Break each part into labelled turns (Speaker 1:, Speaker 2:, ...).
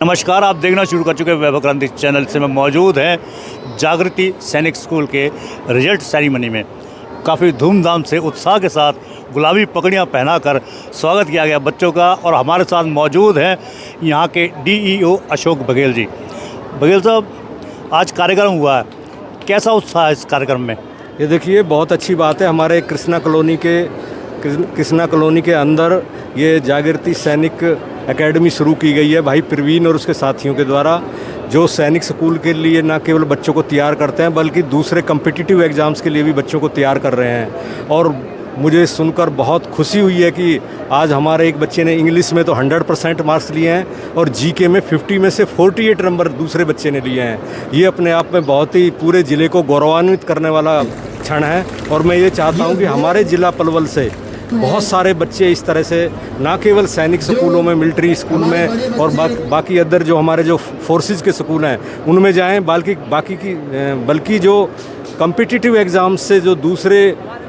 Speaker 1: नमस्कार, आप देखना शुरू कर चुके हैं वैभव क्रांति चैनल से। मैं मौजूद हैं जागृति सैनिक स्कूल के रिजल्ट सेरेमनी में। काफ़ी धूमधाम से उत्साह के साथ गुलाबी पगड़ियाँ पहनाकर स्वागत किया गया बच्चों का। और हमारे साथ मौजूद हैं यहाँ के डीईओ अशोक बघेल जी। बघेल साहब, आज कार्यक्रम हुआ है, कैसा उत्साह है इस कार्यक्रम में?
Speaker 2: ये देखिए, बहुत अच्छी बात है। हमारे कृष्णा कॉलोनी के अंदर ये जागृति सैनिक एकेडमी शुरू की गई है भाई प्रवीण और उसके साथियों के द्वारा, जो सैनिक स्कूल के लिए न केवल बच्चों को तैयार करते हैं बल्कि दूसरे कम्पिटिटिव एग्ज़ाम्स के लिए भी बच्चों को तैयार कर रहे हैं। और मुझे सुनकर बहुत खुशी हुई है कि आज हमारे एक बच्चे ने इंग्लिश में तो 100% मार्क्स लिए हैं और जीके में 50 में से 48 नंबर दूसरे बच्चे ने लिए हैं। ये अपने आप में बहुत ही पूरे ज़िले को गौरवान्वित करने वाला क्षण है। और मैं ये चाहता हूँ कि हमारे ज़िला पलवल से बहुत सारे बच्चे इस तरह से ना केवल सैनिक स्कूलों में, मिलिट्री स्कूल में और बाकी अदर जो हमारे जो फोर्सेस के स्कूल हैं उनमें जाएं, बल्कि जो कम्पिटिटिव एग्ज़ाम्स से जो दूसरे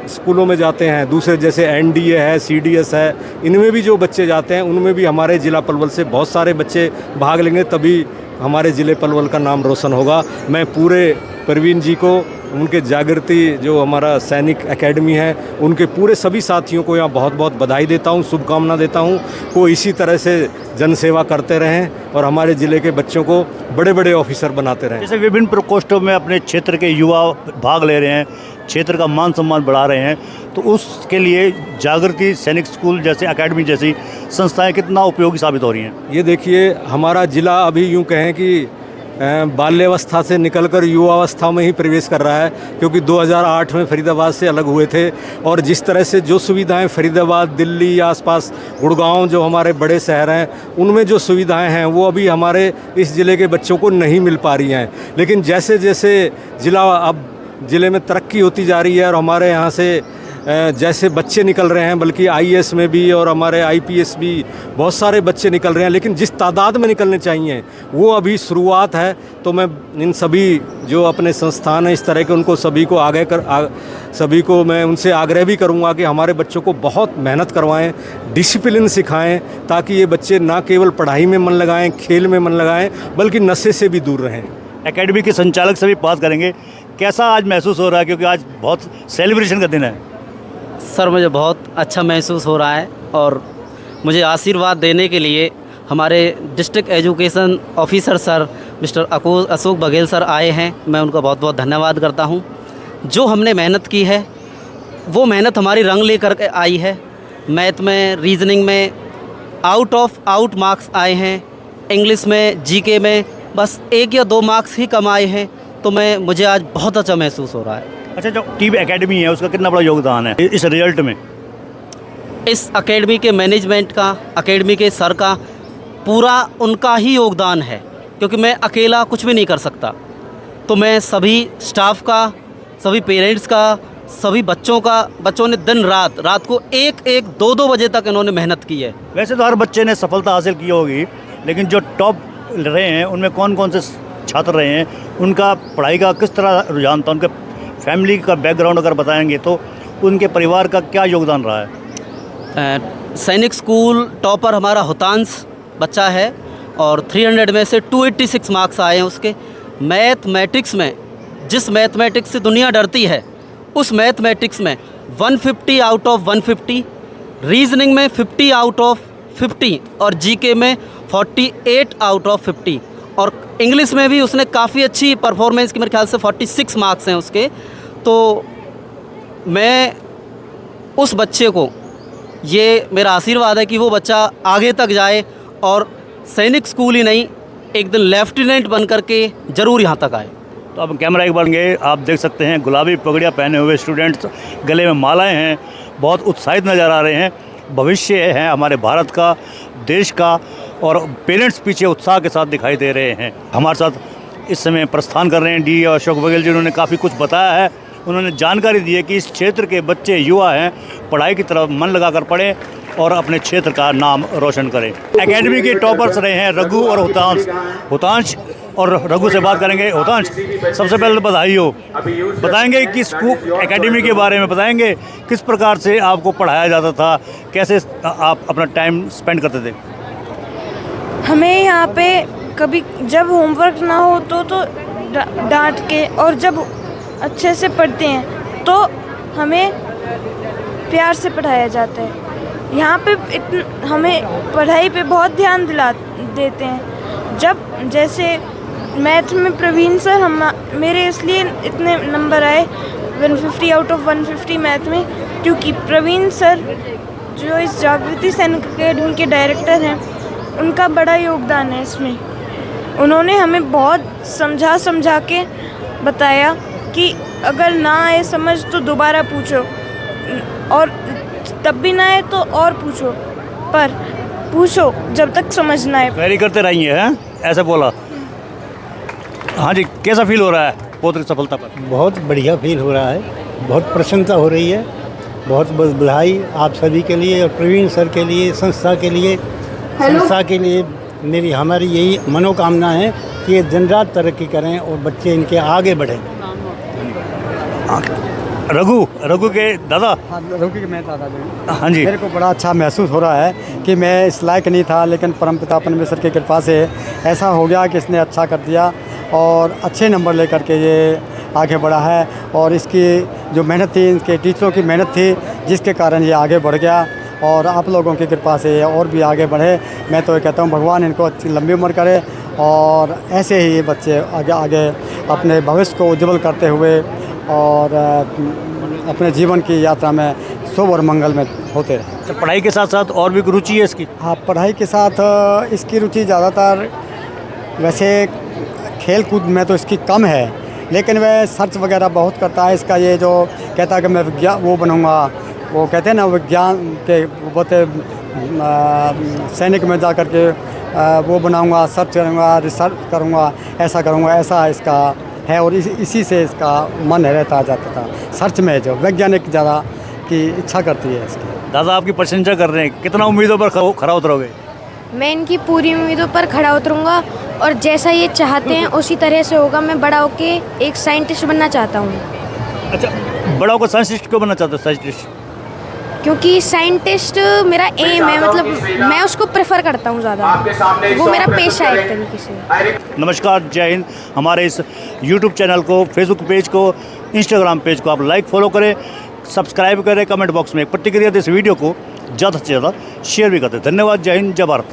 Speaker 2: स्कूलों में जाते हैं, दूसरे जैसे एनडीए है, सीडीएस है, इनमें भी जो बच्चे जाते हैं उनमें भी हमारे ज़िला पलवल से बहुत सारे बच्चे भाग लेंगे, तभी हमारे ज़िले पलवल का नाम रोशन होगा। मैं पूरे प्रवीण जी को, उनके जागृति जो हमारा सैनिक एकेडमी है, उनके पूरे सभी साथियों को यहाँ बहुत बहुत बधाई देता हूँ, शुभकामना देता हूँ। वो इसी तरह से जनसेवा करते रहें और हमारे ज़िले के बच्चों को बड़े बड़े ऑफिसर बनाते रहें।
Speaker 1: जैसे विभिन्न प्रकोष्ठों में अपने क्षेत्र के युवा भाग ले रहे हैं, क्षेत्र का मान सम्मान बढ़ा रहे हैं, तो उसके लिए जागृति सैनिक स्कूल जैसे एकेडमी जैसी संस्थाएँ कितना उपयोगी साबित हो रही हैं?
Speaker 2: ये देखिए, हमारा ज़िला अभी यूँ कहें कि बाल्यावस्था से निकलकर युवावस्था में ही प्रवेश कर रहा है, क्योंकि 2008 में फरीदाबाद से अलग हुए थे। और जिस तरह से जो सुविधाएं फरीदाबाद, दिल्ली, आसपास गुड़गांव जो हमारे बड़े शहर हैं, उनमें जो सुविधाएं हैं वो अभी हमारे इस ज़िले के बच्चों को नहीं मिल पा रही हैं। लेकिन जैसे जैसे ज़िले में तरक्की होती जा रही है और हमारे यहाँ से जैसे बच्चे निकल रहे हैं, बल्कि आईएएस में भी और हमारे आईपीएस भी बहुत सारे बच्चे निकल रहे हैं, लेकिन जिस तादाद में निकलने चाहिए वो अभी शुरुआत है। तो मैं इन सभी जो अपने संस्थान हैं इस तरह के, उनको सभी को मैं उनसे आग्रह भी करूंगा कि हमारे बच्चों को बहुत मेहनत करवाएं, डिसिप्लिन सिखाएं, ताकि ये बच्चे ना केवल पढ़ाई में मन लगाएं, खेल में मन लगाएं, बल्कि नशे से भी दूर रहें।
Speaker 1: एकेडमी के संचालक से भी बात करेंगे, कैसा आज महसूस हो रहा है, क्योंकि आज बहुत सेलिब्रेशन का दिन है?
Speaker 3: सर, मुझे बहुत अच्छा महसूस हो रहा है और मुझे आशीर्वाद देने के लिए हमारे district education officer sir mister Ashok Baghel sir आए हैं। मैं उनका बहुत बहुत धन्यवाद करता हूं। जो हमने मेहनत की है वो मेहनत हमारी रंग लेकर के आई है। मैथ में, रीजनिंग में आउट मार्क्स आए हैं, इंग्लिश में, जीके में बस 1 या 2 मार्क्स ही कम आए हैं। तो मुझे आज बहुत अच्छा महसूस हो रहा है।
Speaker 1: अच्छा, जो टीम एकेडमी है उसका कितना बड़ा योगदान है इस रिजल्ट में?
Speaker 3: इस एकेडमी के मैनेजमेंट का, एकेडमी के सर का पूरा उनका ही योगदान है, क्योंकि मैं अकेला कुछ भी नहीं कर सकता। तो मैं सभी स्टाफ का, सभी पेरेंट्स का, सभी बच्चों ने दिन रात को 1-1, 2-2 बजे तक इन्होंने मेहनत की है।
Speaker 1: वैसे तो हर बच्चे ने सफलता हासिल की होगी, लेकिन जो टॉप रहे हैं उनमें कौन कौन से छात्र रहे हैं, उनका पढ़ाई का किस तरह रुझान था, उनके फैमिली का बैकग्राउंड अगर बताएंगे तो उनके परिवार का क्या योगदान रहा है?
Speaker 3: सैनिक स्कूल टॉपर हमारा हुतांश बच्चा है और 300 में से 286 मार्क्स आए हैं उसके। मैथमेटिक्स में, जिस मैथमेटिक्स से दुनिया डरती है, उस मैथमेटिक्स में 150 आउट ऑफ 150, रीजनिंग में 50 आउट ऑफ 50 और जीके में 48 आउट ऑफ 50। और इंग्लिश में भी उसने काफ़ी अच्छी परफॉर्मेंस की, मेरे ख्याल से 46 मार्क्स हैं उसके। तो मैं उस बच्चे को, ये मेरा आशीर्वाद है कि वो बच्चा आगे तक जाए और सैनिक स्कूल ही नहीं, एक दिन लेफ्टिनेंट बन करके ज़रूर यहाँ तक आए।
Speaker 1: तो अब कैमरा एक बार गए, आप देख सकते हैं गुलाबी पगड़ियाँ पहने हुए स्टूडेंट्स, गले में मालाएँ हैं, बहुत उत्साहित नज़र आ रहे हैं। भविष्य है हमारे भारत का, देश का, और पेरेंट्स पीछे उत्साह के साथ दिखाई दे रहे हैं। हमारे साथ इस समय प्रस्थान कर रहे हैं डी अशोक बघेल जी। उन्होंने काफ़ी कुछ बताया है, उन्होंने जानकारी दी है कि इस क्षेत्र के बच्चे, युवा हैं, पढ़ाई की तरफ मन लगाकर पढ़ें और अपने क्षेत्र का नाम रोशन करें। एकेडमी के टॉपर्स रहे हैं रघु और हुतांश और रघु से बात करेंगे। हुतांश, सबसे पहले तो बधाई हो, बताएंगे कि स्कूल एकेडमी के बारे में बताएंगे, किस प्रकार से आपको पढ़ाया जाता था, कैसे आप अपना टाइम स्पेंड करते थे?
Speaker 4: हमें यहाँ पे कभी जब होमवर्क ना हो तो डांट के, और जब अच्छे से पढ़ते हैं तो हमें प्यार से पढ़ाया जाता है। यहाँ पे हमें पढ़ाई पे बहुत ध्यान देते हैं। जब जैसे मैथ में प्रवीण सर मेरे इसलिए इतने नंबर आए 150 आउट ऑफ 150 मैथ में, क्योंकि प्रवीण सर जो इस जागृति सैनिक अकेडमी के डायरेक्टर हैं, उनका बड़ा योगदान है इसमें। उन्होंने हमें बहुत समझा के बताया कि अगर ना आए समझ तो दोबारा पूछो, और तब भी ना आए तो और पूछो, पर पूछो जब तक समझ ना आए।
Speaker 1: तैयारी करते रहिए हैं, ऐसे बोला। हाँ जी, कैसा फील हो रहा है पौत्र की सफलता पर?
Speaker 5: बहुत बढ़िया फील हो रहा है, बहुत प्रसन्नता हो रही है। बहुत बहुत बधाई आप सभी के लिए और प्रवीण सर के लिए, संस्था के लिए, संस्था के लिए। हमारी यही मनोकामना है कि ये दिन रात तरक्की करें और बच्चे इनके आगे बढ़ें।
Speaker 1: रघु के दादा।
Speaker 6: हाँ, रघु के मैं दादा।
Speaker 1: हाँ जी,
Speaker 6: मेरे को बड़ा अच्छा महसूस हो रहा है कि मैं इस लायक नहीं था, लेकिन परमपिता परमेश्वर की कृपा से ऐसा हो गया कि इसने अच्छा कर दिया और अच्छे नंबर लेकर के ये आगे बढ़ा है। और इसकी जो मेहनत थी, इनके टीचरों की मेहनत थी, जिसके कारण ये आगे बढ़ गया, और आप लोगों की कृपा से ये और भी आगे बढ़े। मैं तो ये कहता हूँ भगवान इनको अच्छी लंबी उम्र करे, और ऐसे ही ये बच्चे आगे अपने भविष्य को उज्जवल करते हुए और अपने जीवन की यात्रा में शुभ और मंगल में होते रहे।
Speaker 1: तो पढ़ाई के साथ साथ और भी रुचि है इसकी?
Speaker 6: हाँ, पढ़ाई के साथ इसकी रुचि ज़्यादातर, वैसे खेल कूद में तो इसकी कम है, लेकिन वह सर्च वगैरह बहुत करता है। इसका ये जो कहता है कि मैं विज्ञान वो बनूँगा, वो कहते हैं ना विज्ञान के बोलते सैनिक में जा कर के वो बनाऊँगा, सर्च करूँगा, रिसर्च करूँगा, ऐसा करूँगा, ऐसा इसका है। और इसी से इसका मन रहता जाता था। सर्च में जो वैज्ञानिक ज़्यादा की इच्छा करती है इसकी।
Speaker 1: दादा आपकी प्रशंसा कर रहे हैं, कितना उम्मीदों पर खरा उतरोगे?
Speaker 7: मैं इनकी पूरी उम्मीदों पर खड़ा उतरूँगा, और जैसा ये चाहते हैं उसी तरह से होगा। मैं बड़ा होके एक साइंटिस्ट बनना चाहता हूँ।
Speaker 1: अच्छा, बड़ा होकर साइंटिस्ट क्यों बनना चाहते हो? साइंटिस्ट
Speaker 7: क्योंकि साइंटिस्ट मेरा एम है, मतलब मैं उसको प्रेफर करता हूँ ज़्यादा, वो मेरा पेशा है एक तरीके से।
Speaker 1: नमस्कार, जय हिंद। हमारे इस YouTube चैनल को, फेसबुक पेज को, इंस्टाग्राम पेज को आप लाइक फॉलो करें, सब्सक्राइब करें, कमेंट बॉक्स में एक प्रतिक्रिया दें, इस वीडियो को ज़्यादा से ज़्यादा शेयर भी करते। धन्यवाद। जय हिंद, जय भारत।